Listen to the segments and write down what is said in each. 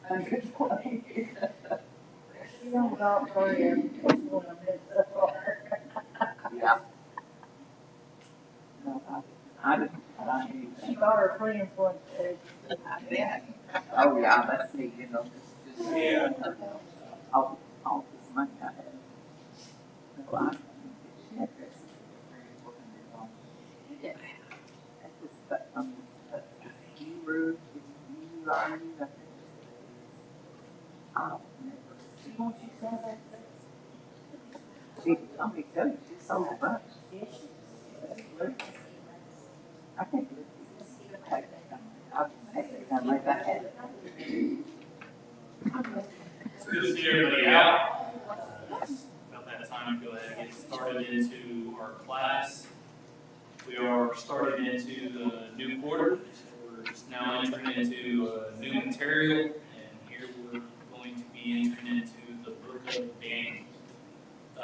Good point. She don't talk for you. Yeah. No, I didn't. She got her friends one too. Yeah. Oh, yeah, that's me, just. Yeah. All this money I had. No, I she had dresses working it on. Yeah. That's just, you already, I think. I don't remember. She wants you to sell that. She, I'm gonna tell you, she sold a bunch. I think it was. I'll make it come like that. It's good to see everybody out. About that time to go ahead and get started into our class. We are starting into the new quarter. We're just now entering into new material, and here we're going to be entering into the book of Daniel. I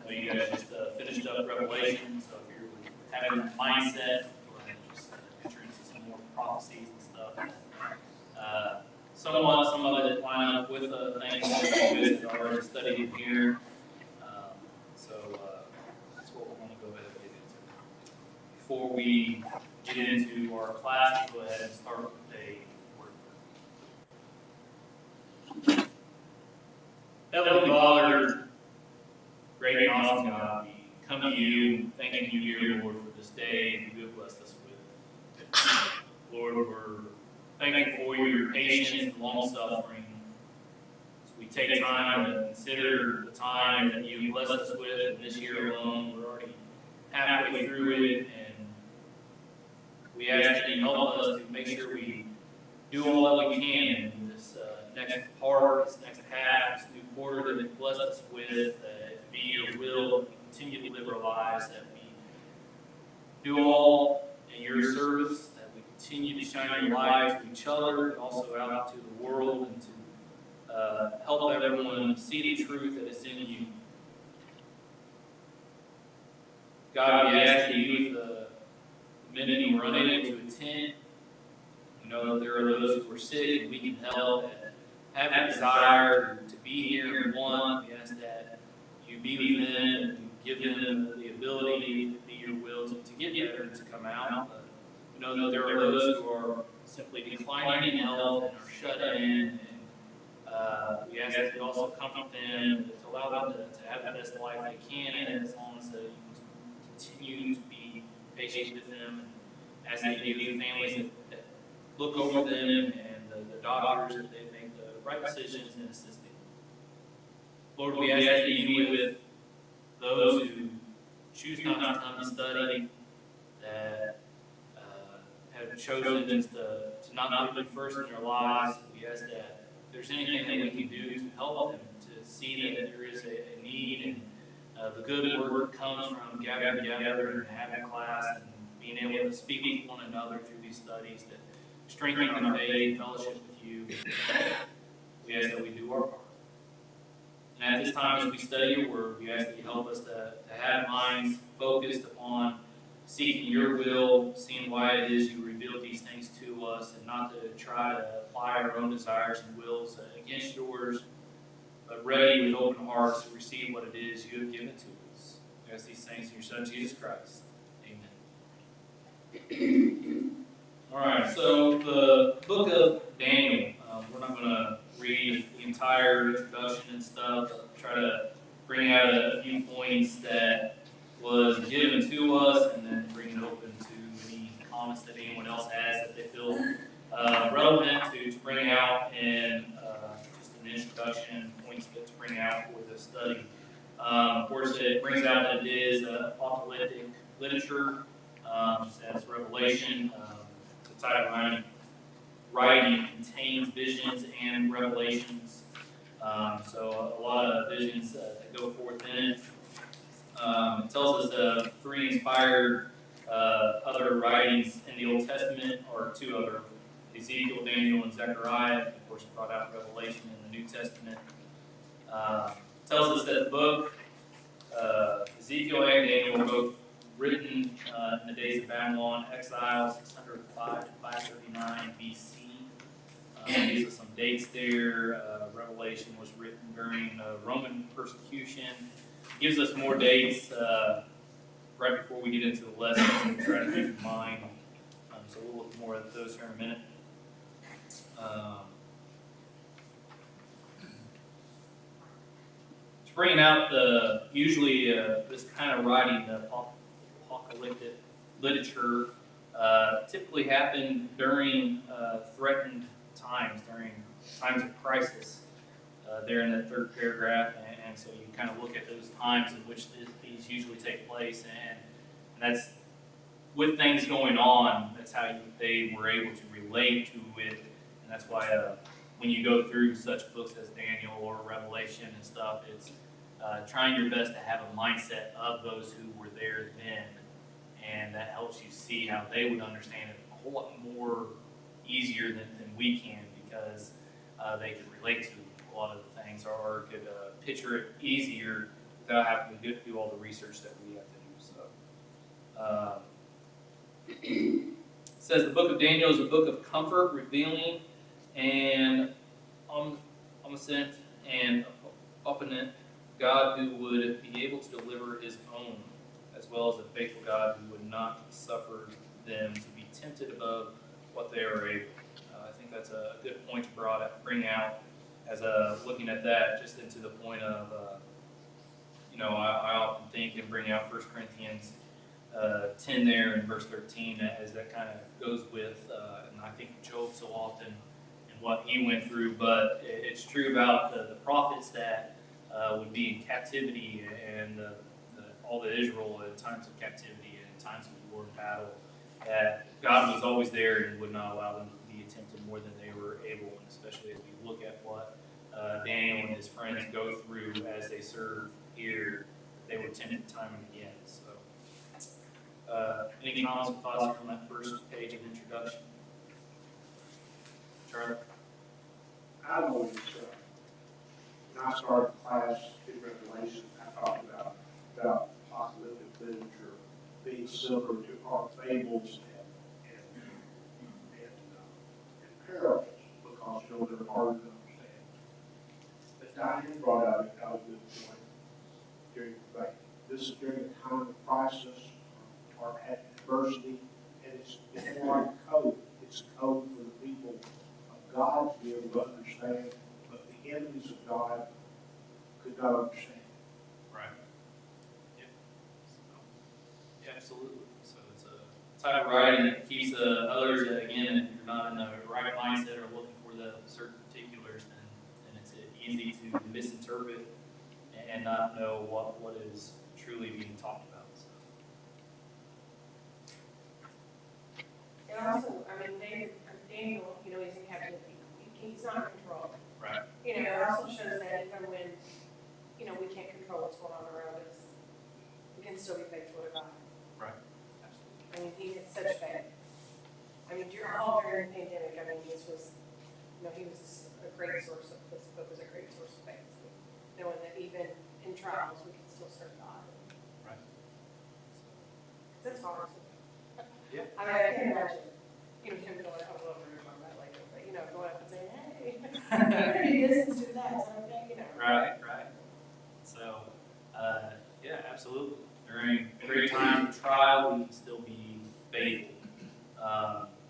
know you guys just finished up Revelation, so if you're having that mindset, go ahead and just enter into some more prophecies and stuff. Somewhat, some of it line up with things that you guys have already studied in here. So that's what we're going to go ahead and get into. Before we get into our class, we'll go ahead and start with a word. Heavenly Father, great and awesome God, we come to you, thanking you, dear Lord, for this day you have blessed us with. Lord, we're thankful for your patience and long suffering. As we take time to consider the time that you blessed us with, and this year alone, we're already halfway through it, and we ask that you help us to make sure we do all that we can in this next part, this next half, this new quarter that you've blessed us with, to be your will, that we continue to live our lives, that we do all in your service, that we continue to shine your light to each other, and also out to the world, and to help everyone see the truth that is in you. God, we ask that you, the many who are unable to attend, we know that there are those who are sick and we can help, and have a desire to be here and want. We ask that you be with them and give them the ability to be your will to get better and to come out. But we know that there are those who are simply declining in health and are shut in. And we ask that you also comfort them, to allow them to have the best life they can, and as long as you continue to be patient with them, and as they do, the families that look over them, and the doctors, that they make the right decisions and assist them. Lord, we ask that you be with those who choose not to come to study, that have chosen just to not put you first in their lives. We ask that if there's anything that we can do to help them to see that there is a need, and the good work comes from gathering together and having class and being able to speak with one another through these studies that strengthen our faith, fellowship with you. We ask that we do our part. And at this time, as we study your word, we ask that you help us to have minds focused upon seeking your will, seeing why it is you reveal these things to us, and not to try to apply our own desires and wills against yours, but ready with open hearts to receive what it is you have given to us. We ask these things in your Son, Jesus Christ. Amen. All right, so the book of Daniel, we're not going to read the entire introduction and stuff, but try to bring out a few points that was given to us, and then bring it open to any comments that anyone else has that they feel relevant to bring out, and just an introduction, points to bring out for the study. Of course, it brings out that it is apocalyptic literature, just as Revelation. The title of writing contains visions and revelations. So a lot of visions that go forth in it. It tells us three inspired other writings in the Old Testament, or two other, Ezekiel, Daniel, and Zechariah. Of course, brought out Revelation in the New Testament. Tells us that the book, Ezekiel and Daniel, were both written in the days of Babylon exile, 605 to 539 BC. gives us some dates there. Revelation was written during Roman persecution. Gives us more dates right before we get into the lesson to try to keep in mind. So we'll look more at those here in a minute. It's bringing out usually this kind of writing, the apocalyptic literature, typically happen during threatened times, during times of crisis. There in that third paragraph, and so you kind of look at those times in which these usually take place, and that's with things going on. That's how they were able to relate to it, and that's why when you go through such books as Daniel or Revelation and stuff, it's trying your best to have a mindset of those who were there then, and that helps you see how they would understand it a whole lot more easier than we can, because they could relate to a lot of the things, or could picture it easier without having to do all the research that we have to do. So, it says the book of Daniel is a book of comfort, revealing, and omniscient and omnipotent God who would be able to deliver His own, as well as a faithful God who would not suffer them to be tempted above what they are able. I think that's a good point to bring out as looking at that, just into the point of, I often think and bring out 1 Corinthians 10 there in verse 13 as that kind of goes with, and I think Job so often and what he went through, but it's true about the prophets that would be in captivity, and all the Israel in times of captivity and times of war and battle, that God was always there and would not allow them to be tempted more than they were able, and especially as we look at what Daniel and his friends go through as they serve here, they were tempted time and again. So, any comments or thoughts on that first page of introduction? Charlie? I've always, when I started class in Revelation, I talked about apocalyptic literature being similar to our fables and parables, because they're hard to understand. But Diane brought out a good point during the debate. This is during a time of crisis or adversity, and it's more like code. It's a code for the people of God to be able to understand, but the enemies of God could not understand. Right. Yeah. Yeah, absolutely. So it's a type of writing that keeps others, again, if you're not in the right mindset or looking for the certain particulars, then it's easy to misinterpret and not know what is truly being talked about. So. And also, Daniel, he's in captivity. He's not in control. Right. It also shows that even when, we can't control what's going on around us, we can still be faithful to God. Right. Absolutely. He had such faith. During the pandemic, this was, he was a great source of, this book was a great source of faith. Knowing that even in trials, we can still serve God. Right. That's hard. Yeah. I can't imagine him going up over on that later, but going up and saying, hey, I'm gonna do this and do that, is that okay? Right. So, yeah, absolutely. During great times of trial, we can still be faithful,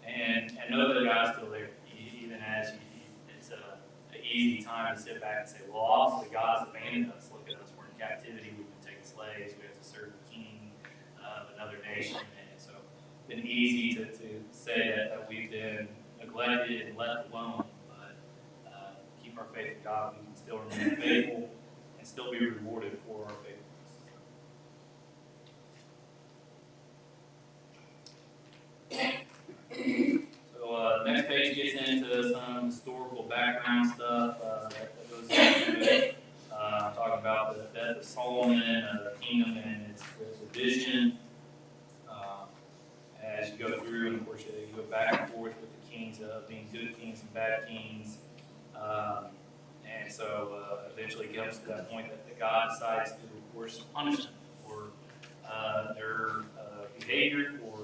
and know that God's still there, even as it's an easy time to sit back and say, well, obviously God's abandoned us. Look at us, we're in captivity, we've been taken slaves, we have to serve the king of another nation, and so it's been easy to say that we've been neglected and left alone, but keep our faith in God, we can still remain faithful and still be rewarded for our faithfulness. So next page gets into some historical background stuff that goes into it. Talking about the death of Solomon, the kingdom and its division. As you go through, and of course you go back and forth with the kings being good kings and bad kings. And so eventually it comes to that point that God decides to, of course, punish them for their behavior, for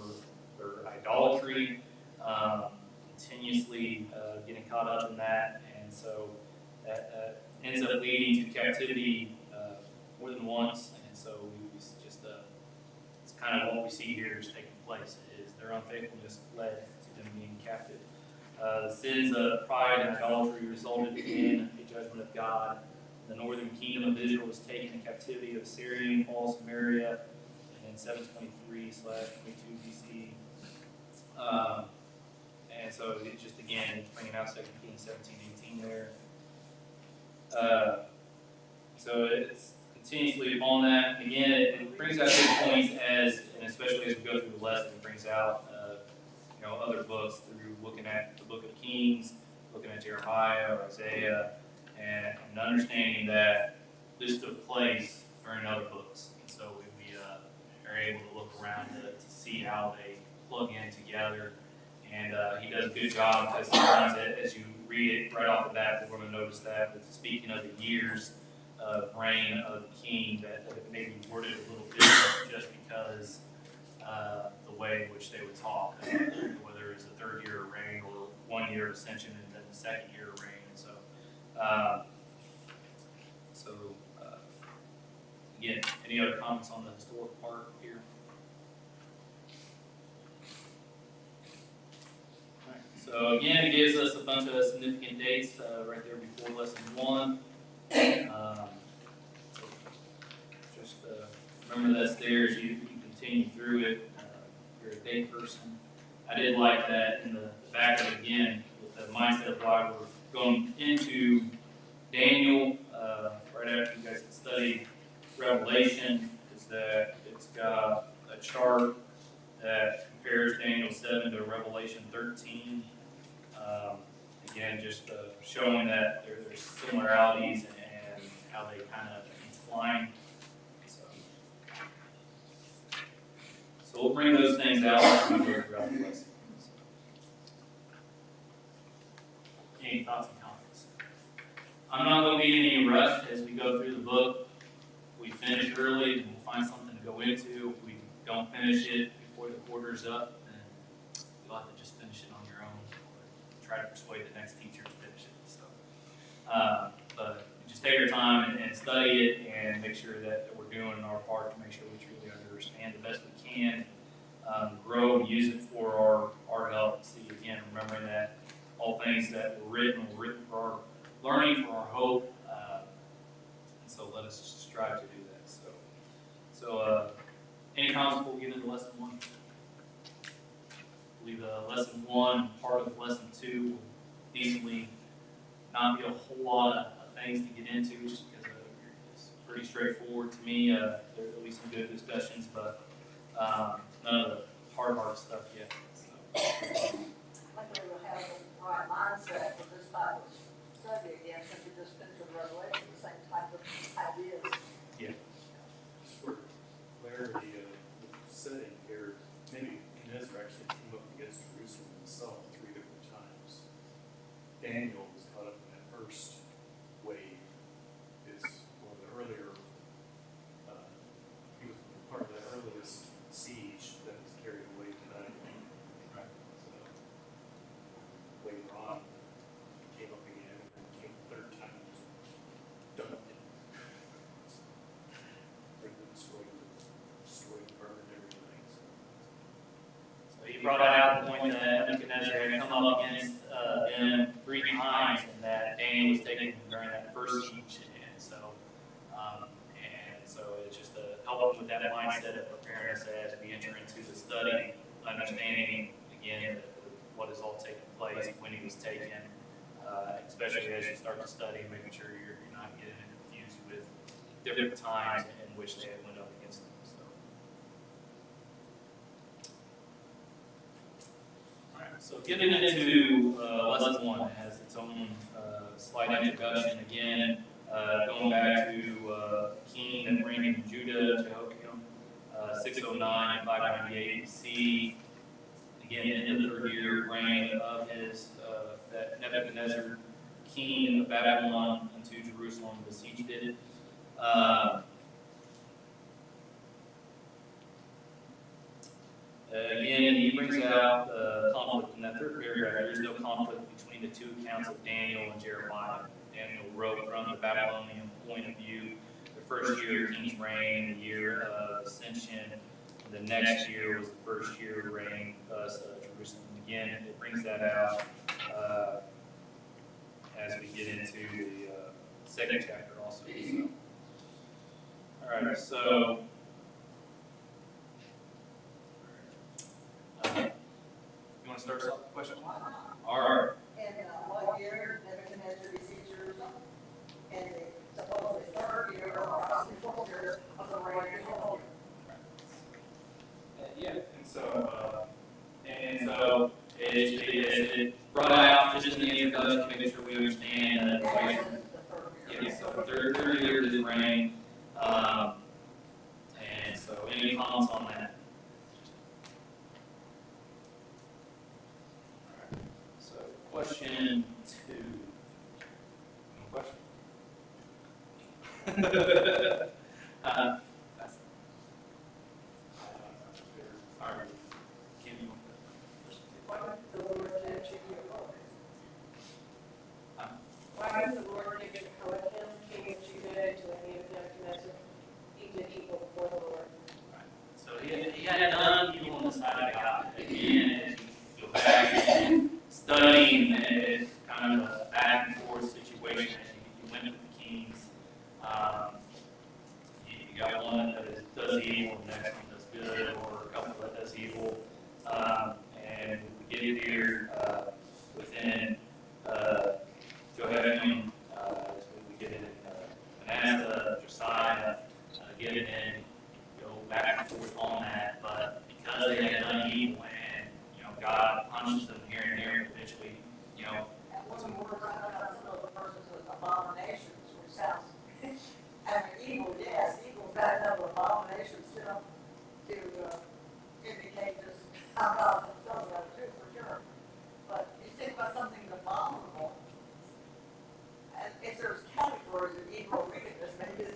their idolatry, continuously getting caught up in that, and so that ends up leading to captivity more than once, and so we just it's kind of what we see here is taking place. Is their unfaithfulness led to them being captive. The sins of pride and idolatry resulted in a judgment of God. The northern kingdom of Israel was taken in captivity of Assyria, falls Samaria in 723/22 BC. And so it just, again, it's bringing out 2 Kings 17:18 there. So it's continuously upon that. Again, it brings out good points as, and especially as we go through the lesson, it brings out other books through looking at the book of Kings, looking at Jeremiah or Isaiah, and understanding that this took place during other books. And so we are able to look around to see how they plug in together. And he does a good job, because sometimes as you read it right off the bat, we're going to notice that with speaking of the years of reign of the king, that it may be worded a little different just because the way in which they would talk, whether it's the third year of reign or 1 year of ascension and then the second year of reign. And so, again, any other comments on the historical part here? So again, it gives us a bunch of significant dates right there before lesson 1. So just remember that's there as you continue through it. If you're a date person, I did like that in the back of it again, with the mindset of why we're going into Daniel right after you guys had studied Revelation, is that it's got a chart that compares Daniel 7 to Revelation 13. Again, just showing that there's similarities and how they kind of entwine. So we'll bring those things out as we go throughout the lesson. Any thoughts and comments? I'm not going to be in any rush as we go through the book. If we finish early, and we'll find something to go into. If we don't finish it before the quarter's up, then you'll have to just finish it on your own, or try to persuade the next teacher to finish it. So, but just take your time and study it, and make sure that we're doing our part to make sure we truly understand the best we can, grow and use it for our help. See, again, remembering that all things that were written for our learning, for our hope, and so let us strive to do that. So any comments before we get into lesson 1? I believe lesson 1, part of lesson 2, will decently not be a whole lot of things to get into, just because it's pretty straightforward to me. There will be some good discussions, but none of the hard stuff yet. So. I think we'll have the right mindset for this Bible study again, since we just finished with Revelation, the same type of ideas. Yeah. For clarity of the setting here, maybe Nebuchadnezzar actually came up against Jerusalem himself 3 different times. Daniel was caught up in that first wave. Is one of the earlier, he was part of the earliest siege that was carried away to Babylon. Right. So later on, he came up again, and then came the third time, and was done. Destroyed, burned everything. So he brought out the point that Nebuchadnezzar had come up against them 3 times, and that Daniel was taken during that first siege. And so it's just helping with that mindset of preparing us as we enter into the study, understanding again what has all taken place, when he was taken, especially as you start to study, making sure you're not getting confused with different times in which they went up against them. So getting into lesson 1, it has its own slight introduction. Again, going back to king that reigned in Judah, Jehoiakim, 609 and 598 BC. Again, in the 3rd year reign of his that Nebuchadnezzar, king of Babylon, unto Jerusalem besieged it. Again, he brings out conflict in that third paragraph. There is no conflict between the two accounts of Daniel and Jeremiah. Daniel wrote from the Babylonian point of view. The first year of King's reign, the year of ascension. The next year was the first year of reign of Jerusalem. Again, it brings that out as we get into the second chapter also. So. All right, so you want to start us off with question one? All right. And what year Nebuchadnezzar received Jerusalem? And the supposedly third year or approximately fourth year of the reign of Jehoiakim. Yeah, and so it brought out just in the introduction to make sure we understand that. That was the third year. Yeah, so third year of his reign. And so any comments on that? All right. So question 2. No question? All right. Kim, you want the Why did the Lord give Jehoiakim? Huh? Why did the Lord give Jehoiakim, king of Judah, into the hand of Nebuchadnezzar? He did evil before the Lord. So he had done evil on the side of God. Again, as you go back and studying, it's kind of a back and forth situation as you went with the kings. You got one that does evil, the next one does good, or a couple that does evil. And we get here within Jehoiakim, we get it in Manasseh, Josiah, get it in. Go back and forth on that, but because they had done evil and, God punishes them here and there, eventually, And one of the words I know about some of the persons was abominations, which sounds, I mean, evil, yes, evil's got another abominations to indicate just how God themselves are too, for sure. But you think about something abominable, and if there's categories of evil and wickedness, maybe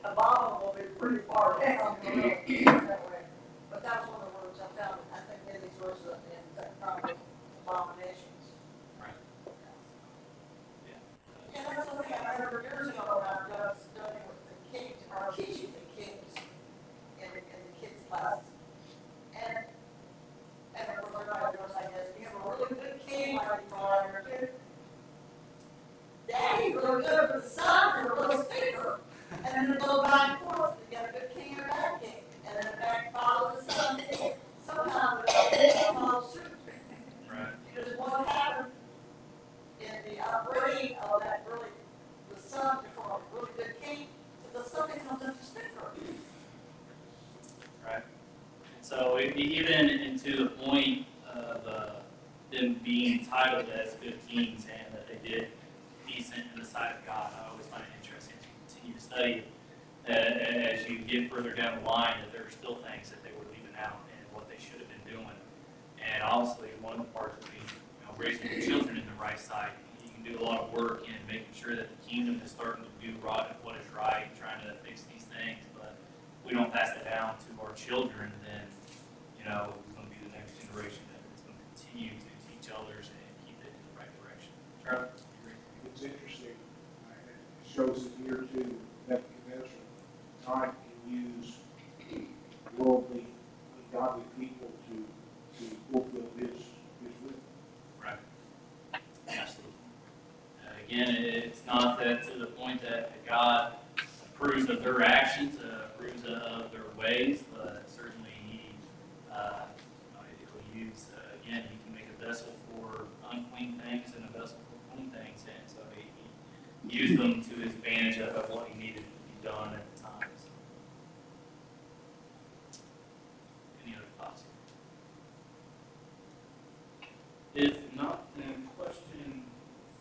abominable is pretty far down the road that way. But that was one of the words I found, I think in these verses in Second Chronicles, abominations. Right. Yeah, that's something I heard years ago when I was studying with the kids, or teaching the kids in the kids' classes. And of course, everybody goes like this, you have a really good king, like you call your kid. Daddy's really good, but the sons are real speaker. And then they go back and forth, you get a good king and a bad king. And then the back follows the son, somehow the follows suit. Right. Because what happened in the upbringing of that really, the son became a really good king, the son becomes a speaker. Right. And so even into the point of them being entitled as good kings and that they did decent in the sight of God, I always find it interesting to continue to study it. As you get further down the line, that there are still things that they were leaving out and what they should have been doing. And obviously, one of the parts would be raising your children in the right side. You can do a lot of work in making sure that the kingdom is starting to do what is right, trying to fix these things. But if we don't pass that down to our children, then it's going to be the next generation that is going to continue to teach others and keep it in the right direction. Charlie? It's interesting, it shows that here too, Nebuchadnezzar, God can use worldly, godly people to fulfill his will. Right. Absolutely. Again, it's not that to the point that God approves of their actions, approves of their ways, but certainly he'll use, again, he can make a vessel for unclean things and a vessel for clean things, and so he used them to his advantage of what he needed to be done at the time. So. Any other thoughts? If not, then question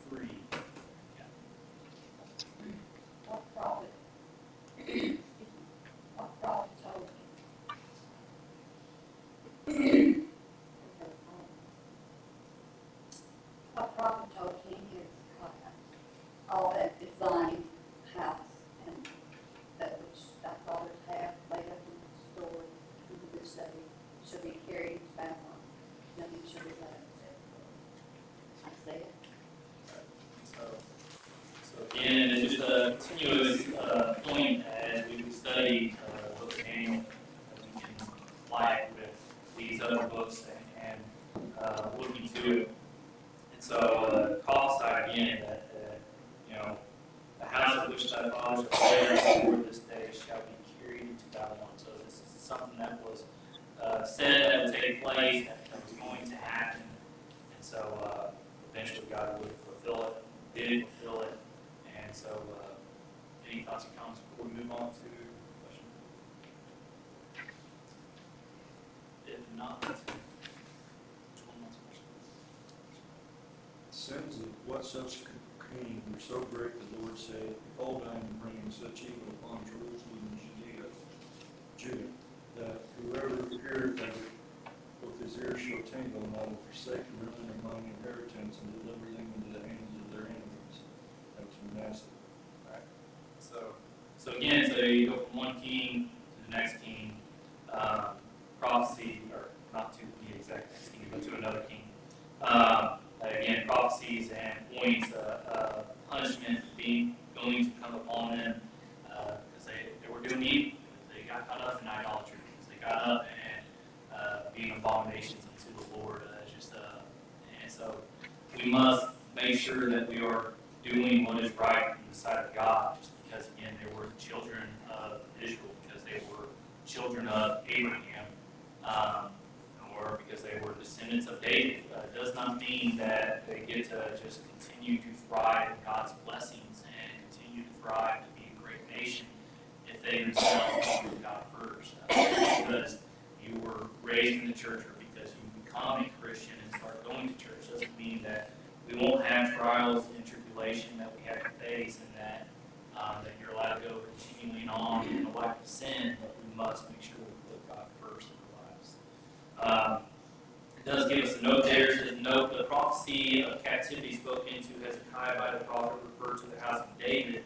3. Yeah. What prophet told What prophet told King Hezekiah, all that is thine house continuous point as we study the book of Daniel, that we can apply it with these other books and looking to it. And so, prophesied again that, you know, the house of which thy fathers are slain before this day shall be carried into Babylon. So this is something that was said that would take place, that was going to happen. And so eventually God would fulfill it, did fulfill it. And so any thoughts or comments before we move on to the question? If not, Sins of what such king were so great, the Lord said, behold, I am bringing such evil upon Jerusalem and Judah, that whoever heareth of it with his ears shall tingle, and I will forsake and ruin their mine inheritance and deliver them into the hands of their enemies. That's Manasseh. So again, so you go from one king to the next king, prophecy, or not to the exact next king, but to another king. Again, prophecies and points, punishment going to come upon them because they were doing evil. They got caught up in idolatry. They got up and being abominations unto the Lord. And so we must make sure that we are doing what is right in the sight of God, just because, again, they were children of Israel, because they were children of Abraham, or because they were descendants of David. Does not mean that they get to just continue to thrive in God's blessings and continue to thrive to be a great nation if they themselves don't put God first. Because you were raised in the church, or because you become a Christian and start going to church, doesn't mean that we won't have trials and tribulation that we have to face, and that you're allowed to go continuing on in a life of sin, but we must make sure we put God first in our lives. It does give us a note there. It says, note the prophecy of captivity spoken to Hezekiah by the prophet referred to the house of David,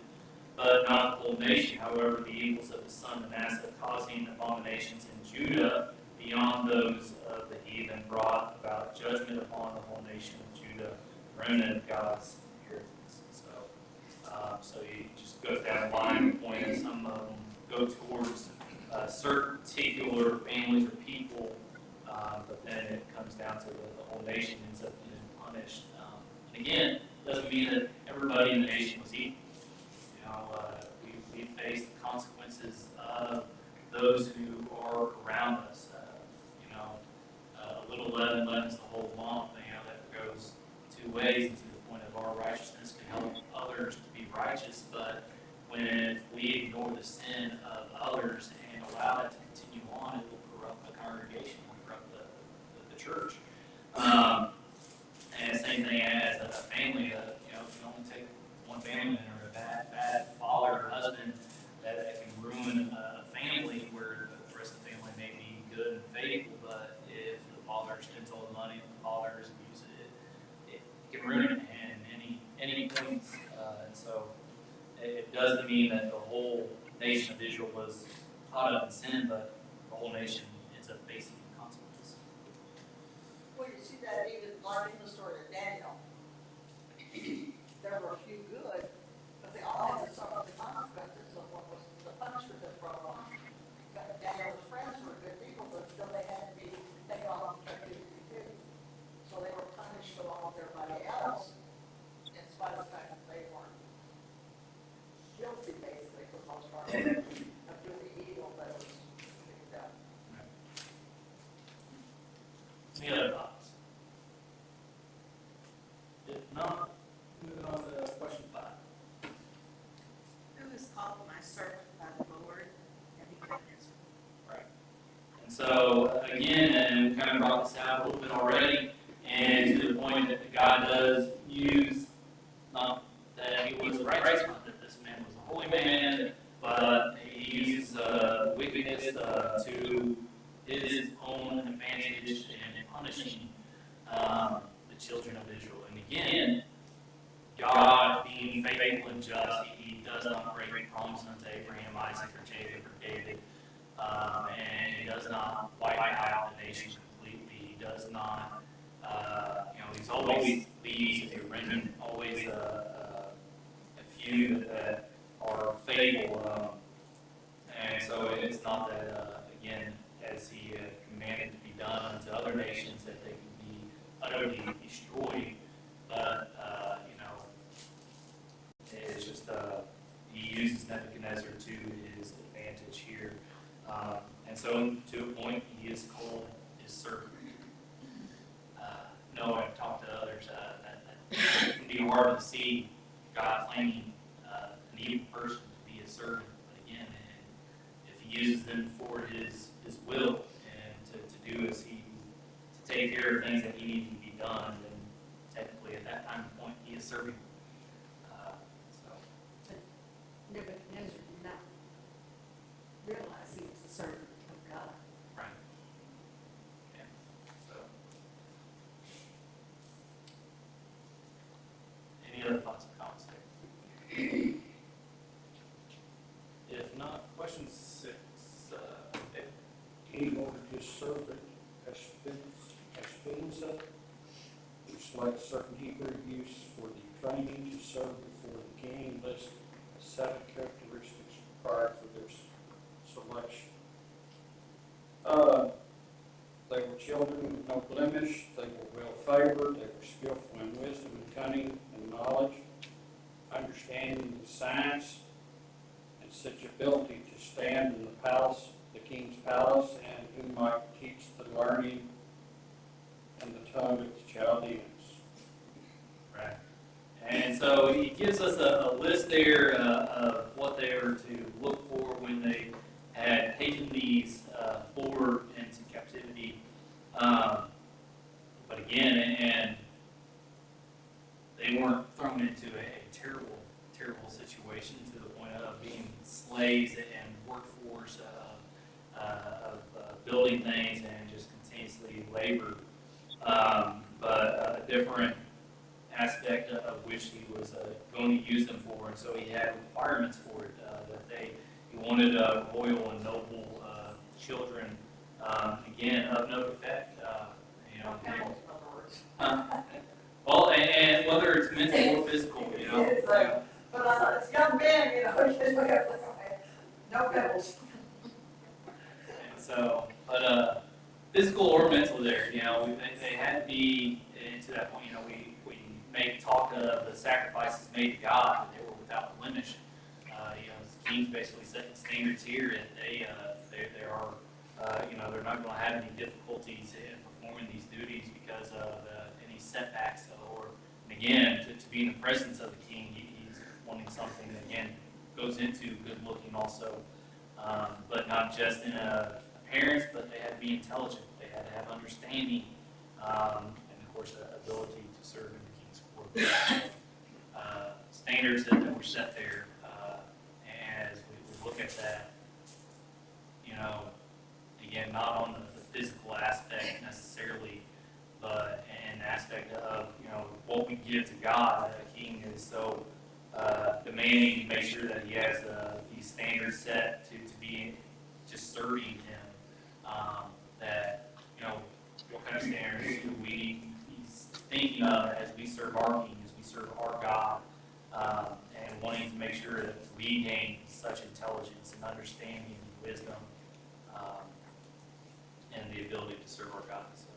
but not the whole nation. However, the evils of his son Manasseh, causing abominations in Judah beyond those of the heathen, brought about judgment upon the whole nation of Judah, remnant of God's inheritance. So you just go down the line and point at some of them, go towards certain particular families or people, but then it comes down to the whole nation ends up being punished. And again, it doesn't mean that everybody in the nation was evil. You know, we face the consequences of those who are around us. You know, a little leaven leavens the whole lump. You know, that goes two ways, and to the point of our righteousness can help others to be righteous, but when we ignore the sin of others and allow that to continue on, it will corrupt the congregation, corrupt the church. And same thing as a family. You know, if you only take one family member, a bad father or husband, that can ruin a family where the rest of the family may be good and faithful, but if the father spends all the money, if the father is abusive, it can ruin it in any points. And so it doesn't mean that the whole nation of Israel was caught up in sin, but the whole nation ends up facing consequences. Well, you see that even like in the story of Daniel. There were a few good, but they all had to suffer the consequences of what was the punishment that brought on. Daniel's friends were good people, but still they had to be taken off captivity too. So they were punished along with everybody else, in spite of the fact that they weren't guilty, basically, for the most part, of doing the evil that was being done. Any other thoughts? If not, moving on to question 5. Who is called my servant by the Lord, and he can answer. Right. And so, again, and we kind of brought this out a little bit already, and to the point that God does use, not that he was righteous, not that this man was a holy man, but he uses wickedness to his own advantage in punishing the children of Israel. And again, God being faithful and just, he does not break promise unto Abraham, Isaac, or Jacob, or David, and he does not wipe out the nation completely. He does not, he's always leaves a remnant, always a few that faithful. And so it's not that, again, as he commanded to be done unto other nations, that they can be utterly destroyed. But, it's just, he uses Nebuchadnezzar to his advantage here. And so, to a point, he is called his servant. No, I've talked to others, that can be hard to see God claiming an evil person to be his servant. But again, if he uses them for his will and to do as he, to take care of things that he needs to be done, then technically at that time and point, he is serving. Nebuchadnezzar did not realize he was a servant of God. Right. Yeah. So. Any other thoughts or comments there? If not, question 6. Dave? He ordered his servant Ashpenaz to select certain Hebrew youths for the training to serve before the king, listed 7 characteristics required for their selection. They were children with no blemish, they were well favored, they were skillful in wisdom and cunning and knowledge, understanding the science, and such ability to stand in the palace, the king's palace, and who might teach the learning and the tongue of the Chaldeans. Right. And so he gives us a list there of what they were to look for when they had taken these forward into captivity. But again, and they weren't thrown into a terrible, terrible situation to the point of being slaves and workforce of building things and just continuously labor. But a different aspect of which he was going to use them for, and so he had requirements for it. He wanted royal and noble children, again of no defect. Well, and whether it's mental or physical, But it's young men, no pebbles. And so, but physical or mental, there, they had to be to that point. We make talk of the sacrifices made to God, that they were without blemish. The king's basically setting standards here, and they are, they're not going to have any difficulties in performing these duties because of any setbacks. And again, to be in the presence of the king, he's wanting something that again goes into good looking also, but not just in appearance, but they had to be intelligent. They had to have understanding, and of course, ability to serve in the king's court. Standards that were set there, and as we look at that, again, not on the physical aspect necessarily, but an aspect of, what we give to God. The king is so demanding to make sure that he has these standards set to be just serving him. That, what kind of standards do he's thinking of as we serve our king, as we serve our God, and wanting to make sure that we gain such intelligence and understanding and wisdom, and the ability to serve our God. So,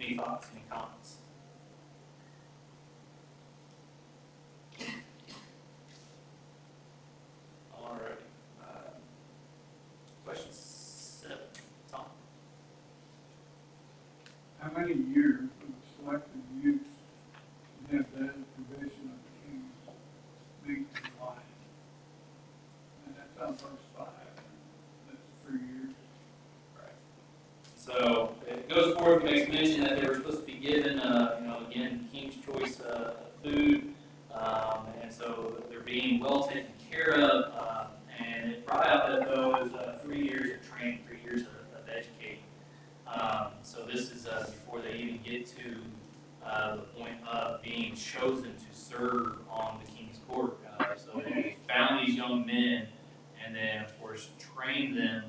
any thoughts, any comments? All right. Question 7, Tom. How many years of selected youths have that provision of the king's meat and wine? And that's on verse 5. That's 3 years. So it goes forth and makes mention that they were supposed to be given, again, king's choice food, and so they're being well taken care of, and it brought out that those 3 years of training, 3 years of educating. So this is before they even get to the point of being chosen to serve on the king's court. So they found these young men, and then of course trained them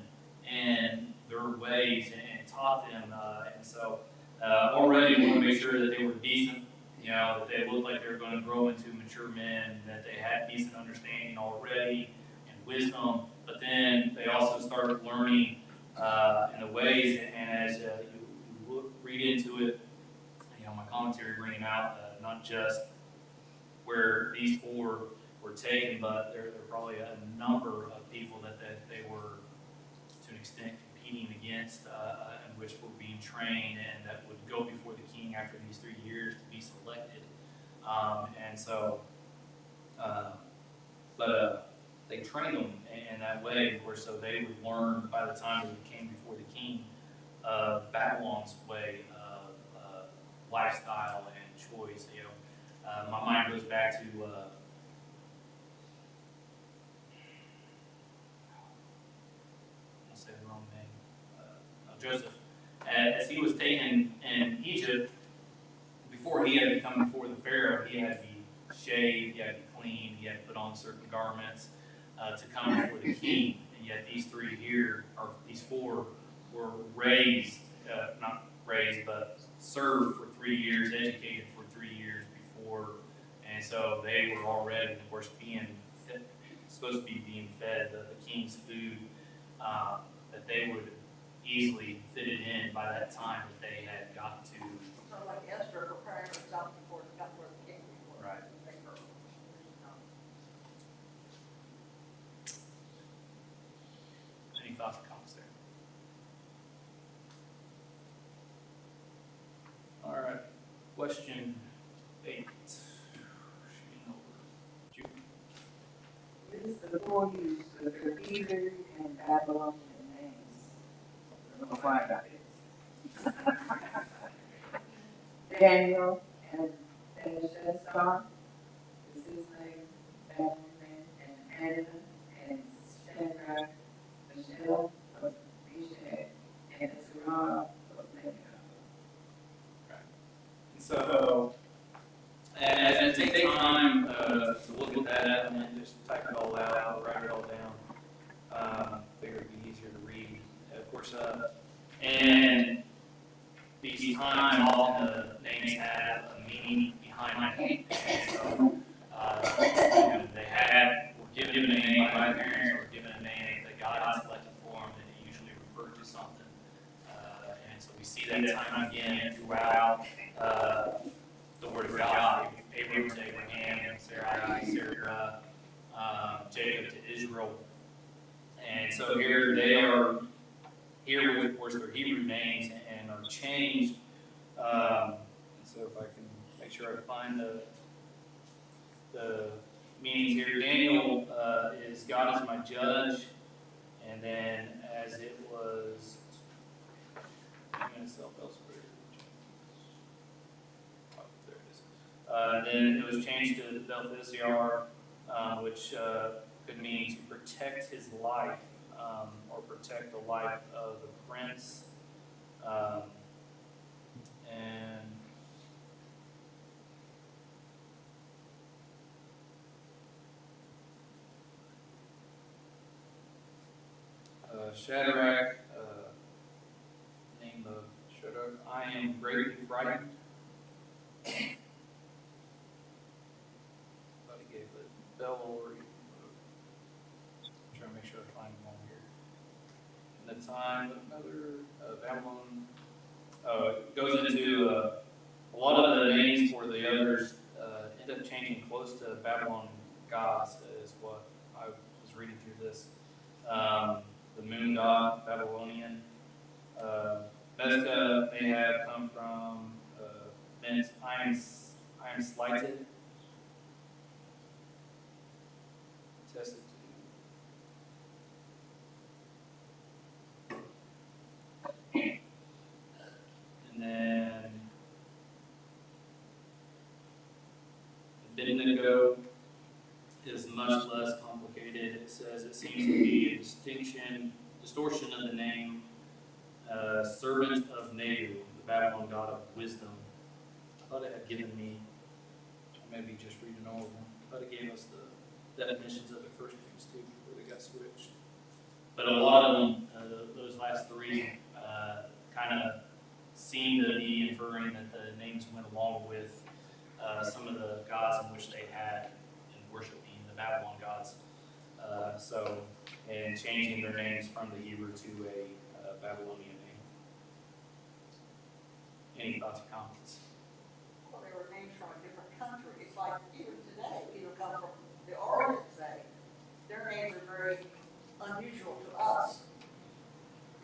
in their ways and taught them, and so already we want to make sure that they were decent, that they looked like they were going to grow into mature men, that they had decent understanding already and wisdom, but then they also started learning in the ways, and as you read into it, my commentary bringing out not just where these four were taken, but there are probably a number of people that they were, to an extent, competing against, in which were being trained, and that would go before the king after these 3 years to be selected. They trained them in that way, of course, so they would learn by the time they came before the king Babylon's way of lifestyle and choice. My mind goes back to I'll say the wrong name. Joseph, as he was taken in Egypt, before he had to come before the Pharaoh, he had to be shaved, he had to be clean, he had to put on certain garments to come before the king. And yet these three here, or these four, were raised, not raised, but served for 3 years, educated for 3 years before, and so they were already, of course, being fed, supposed to be being fed the king's food, that they would easily fit it in by that time that they had gotten to. Sort of like Esther preparing herself before the got where the king was. Right. Any thoughts or comments there? All right, question 8. Shooting over. Jude. Use the four use the Hebrew and Babylonian names. I don't know why I got this. Daniel and Belshazzar is his name, Babylon, and Anna and Shadrach, Michelle was Meshach, and Azariah was Abednego. So, and take time to look at that and then just type it all out, write it all down. Figure it'd be easier to read, of course. And these times, often the names have a meaning behind it. So, were given a name by their parents, or given a name that God had selected for them, and it usually referred to something. And so we see that time again throughout the Word of God. Abram to Abraham, Sarai, Sarah, Jacob to Israel. And so here they are, here with, of course, their Hebrew names and are changed. So if I can make sure I find the meanings here. Daniel is God is my judge. And then as it was, then it was changed to Belteshazzar, which could mean to protect his life, or protect the life of the prince. And Shadrach, name of Shadrach, I am greatly frightened. Or trying to make sure I find them all here. In the time of another Babylon, it goes into a lot of the names for the others end up changing close to Babylon gods, is what I was reading through this. The moon god, Babylonian. Mesca may have come from meant I am slighted. Tested to. And then Abednego is much less complicated. It says it seems to be a distortion of the name, servant of Nebu, the Babylon god of wisdom. I thought it had given me, maybe just reading all of them, I thought it gave us the definitions of the first names too before they got switched. But a lot of them, those last three, kind of seem to be inferring that the names went along with some of the gods in which they had in worshiping the Babylon gods. And changing their names from the Hebrew to a Babylonian name. Any thoughts or comments? Well, they were named from a different country. It's like even today, people come from the Orient, say, their names are very unusual to us.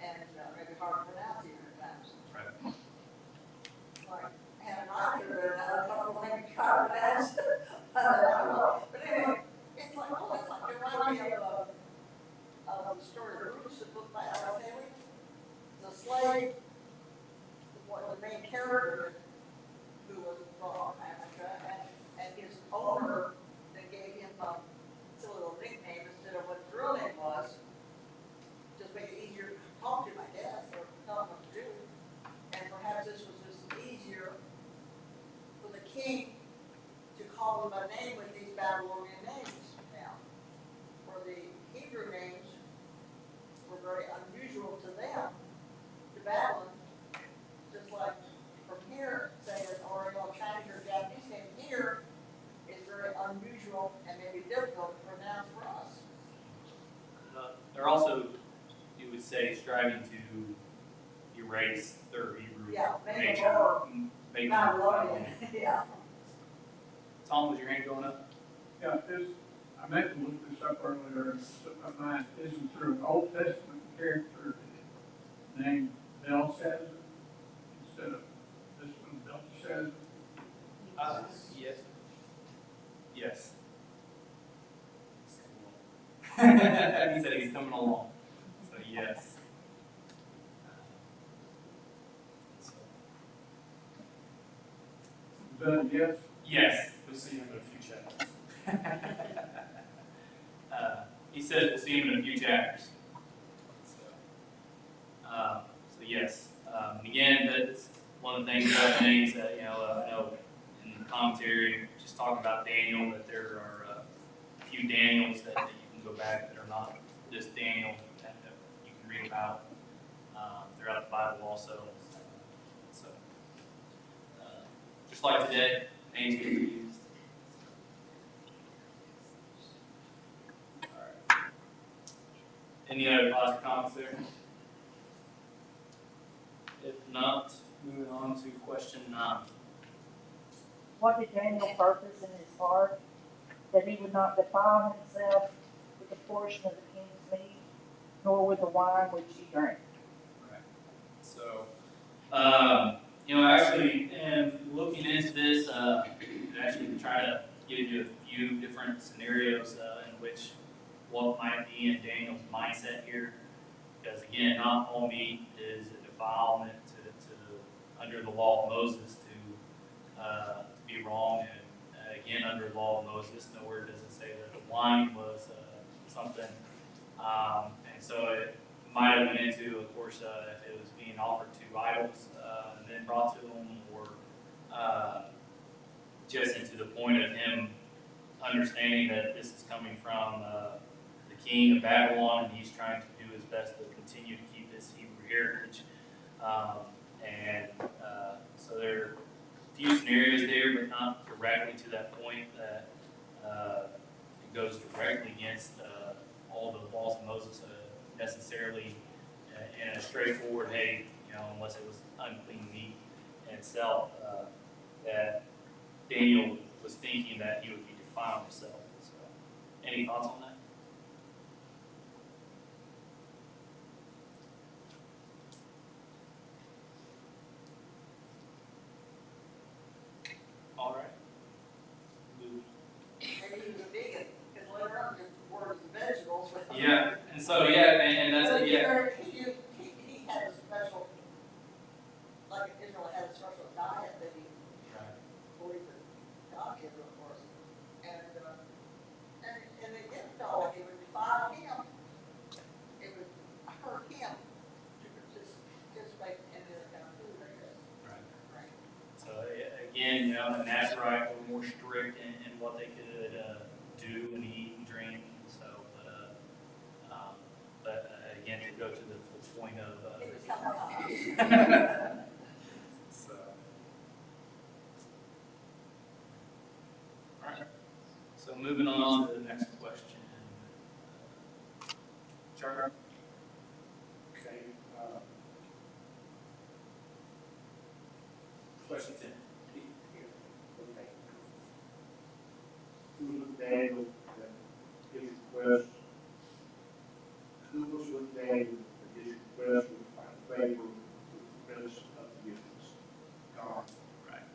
And maybe hard to pronounce even at times. Right. Like, and I could have a couple of names try to pronounce. But anyway, it's like, oh, it's like, it reminds me of the story of Bruce, the book by Alice Haley. The slave, the main character, who was from Africa, and his owner then gave him a little nickname instead of what his real name was. Just make it easier to talk to him, I guess, or tell him what to do. And perhaps this was just easier for the king to call him by name with these Babylonian names now. Where the Hebrew names were very unusual to them, to Babylon, just like from here, say an Oriental Chinese or Japanese name here is very unusual and maybe difficult to pronounce for us. They're also, you would say, striving to erase their Hebrew Yeah, make them nature. more Make them Babylonian, yeah. Tom, was your hand going up? Yeah, I meant to look this up earlier, and it slipped my mind. Isn't there an Old Testament character named Belshazzar instead of this one, Belteshazzar? Yes. Yes. He said he's coming along. So yes. Is that a yes? Yes. We'll see him in a few chapters. He says we'll see him in a few chapters. So yes. Again, that's one of the things about names that, I know in the commentary, just talking about Daniel, that there are a few Daniels that you can go back that are not just Daniel, that you can read about throughout the Bible also. So, just like today, names can be used. All right. Any other thoughts or comments there? If not, moving on to question 9. What did Daniel purpose in his heart? That he would not defile himself with a portion of the king's meat, nor with the wine which he drank. Right. So, actually, and looking into this, actually try to give you a few different scenarios in which what might be in Daniel's mindset here. Because again, not all meat is a defilement to under the law of Moses to be wrong, and again under the law of Moses, nowhere does it say that the wine was something. And so it might have went into, of course, if it was being offered to idols and then brought to them, or just into the point of him understanding that this is coming from the king of Babylon, and he's trying to do his best to continue to keep his Hebrew heritage. So there are a few scenarios there, but not directly to that point that it goes directly against all the laws of Moses necessarily in a straightforward, hey, unless it was unclean meat in itself, that Daniel was thinking that he would be defiling himself. So, any thoughts on that? All right. Maybe he was a vegan, because later on, the word is vegetables. Yeah, and so and that's it. Yeah. He had a special, like Israel had a special diet that he believed that God gave him, of course. And they didn't know it would defile him. It would hurt him to participate in this kind of food, I guess. Right. So again, the Nazarite were more strict in what they could do and eat and drink. So, but again, to go to the full point of so, moving on to the next question. Charlie? Okay, Question 10. Who was with Daniel that his request? Who was with Daniel that his request would find favor with the prince of the Egyptians? God. Right.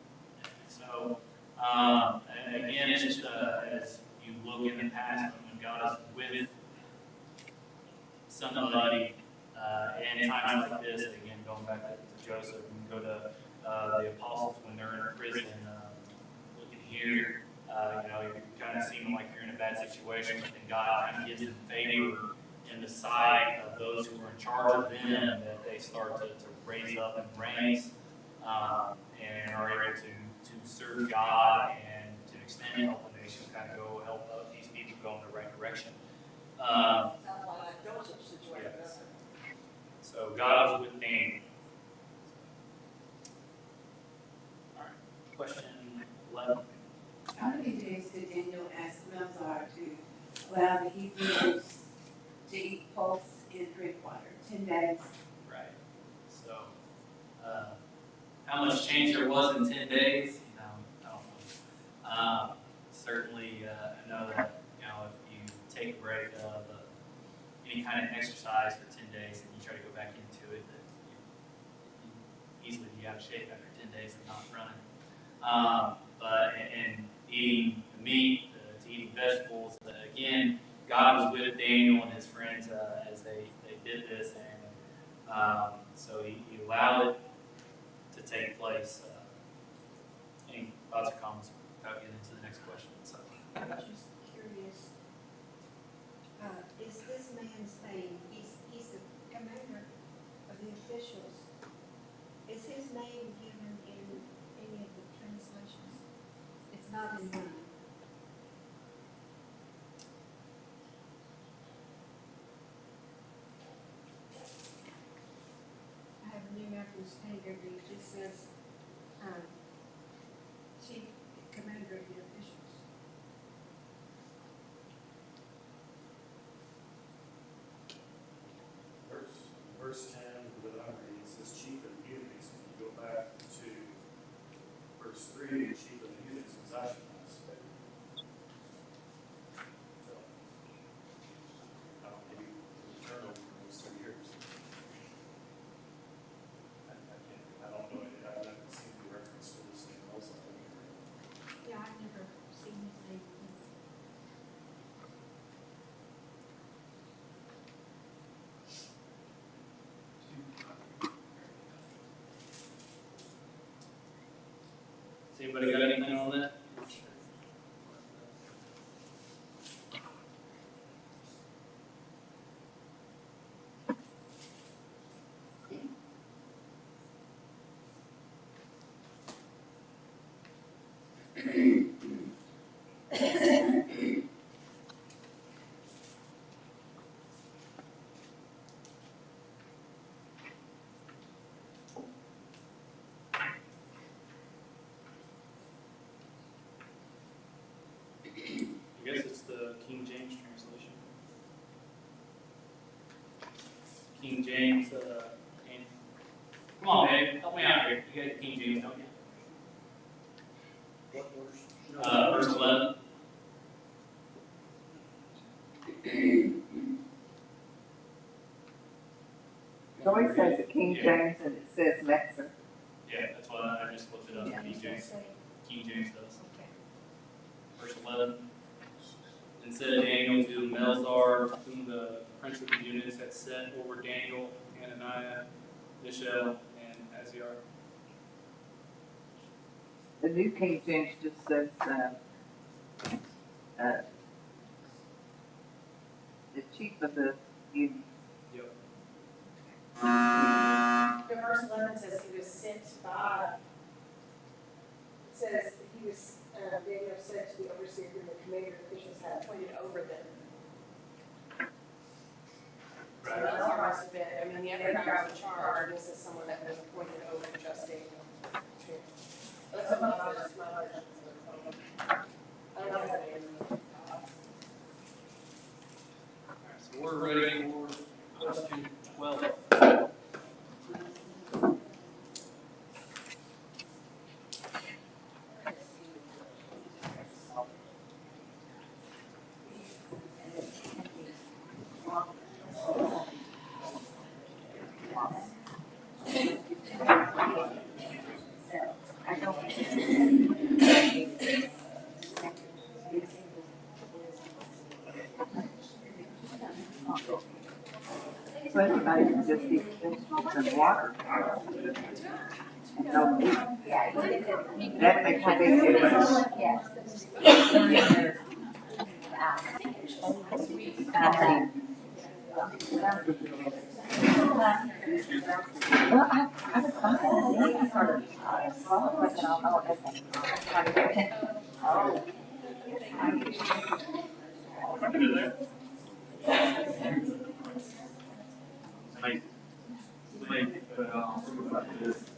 So, and again, it's just as you look in the past when God is with somebody, in times like this, again, going back to Joseph, and go to the apostles when they're in prison, looking here, you kind of seem like you're in a bad situation, but then God kind of gives them favor in the sight of those who are in charge of them, that they start to raise up in ranks, and are able to serve God and to an extent help the nation kind of go help these people go in the right direction. Sounds like Joseph's situation. Yes. So God was with Daniel. All right. Question 11. How many days did Daniel ask Melzar to allow the Hebrews to eat pulse and drink water? 10 days. Right. So, how much change there was in 10 days? I don't know. Certainly, I know that if you take a break of any kind of exercise for 10 days and you try to go back into it, that you easily be out of shape after 10 days of not running. But eating meat, to eating vegetables, again, God was with Daniel and his friends as they did this, and so he allowed it to take place. Any thoughts or comments without getting into the next question? So. I'm just curious, is this man's name, he's the commander of the officials, is his name given in any of the translations? It's not in mine. I have a New American Standard, and it just says, chief commander of the officials. verse 10, that I'm reading, it says chief of the eunuchs. When you go back to verse 3, the chief of the eunuchs was Ashpenaz. So, I don't think the turnover in those 3 years. I don't know, I've never seen the reference to this name also. Yeah, I've never seen his name. Has anybody got anything on that? I guess it's the King James translation. King James, and come on, man, help me out here. You got King James, don't you? What verse? Verse 11. Joey says the King James and it says Lexer. Yeah, that's why I just looked it up. Yeah, King it's James. say, King James does. okay. Verse 11. And said Daniel to Melzar, whom the prince of the eunuchs had set over Daniel, Hananiah, Mishael, and Azariah. The New King James just says, the chief of the eunuchs. Yep. The verse 11 says he was sent by, it says he was, Daniel said to the overseer whom the commander of officials had appointed over them. So Right. that's our must have been, I mean, the other guy was in charge, and this is someone that was appointed over just Daniel. That's what my version, I don't know that name. So everybody can just eat vegetables and water. And no meat. That makes a big difference. Well, I was fine. Then I started, looking all over this. Trying to get it. Oh. Amazing. Amazing, but,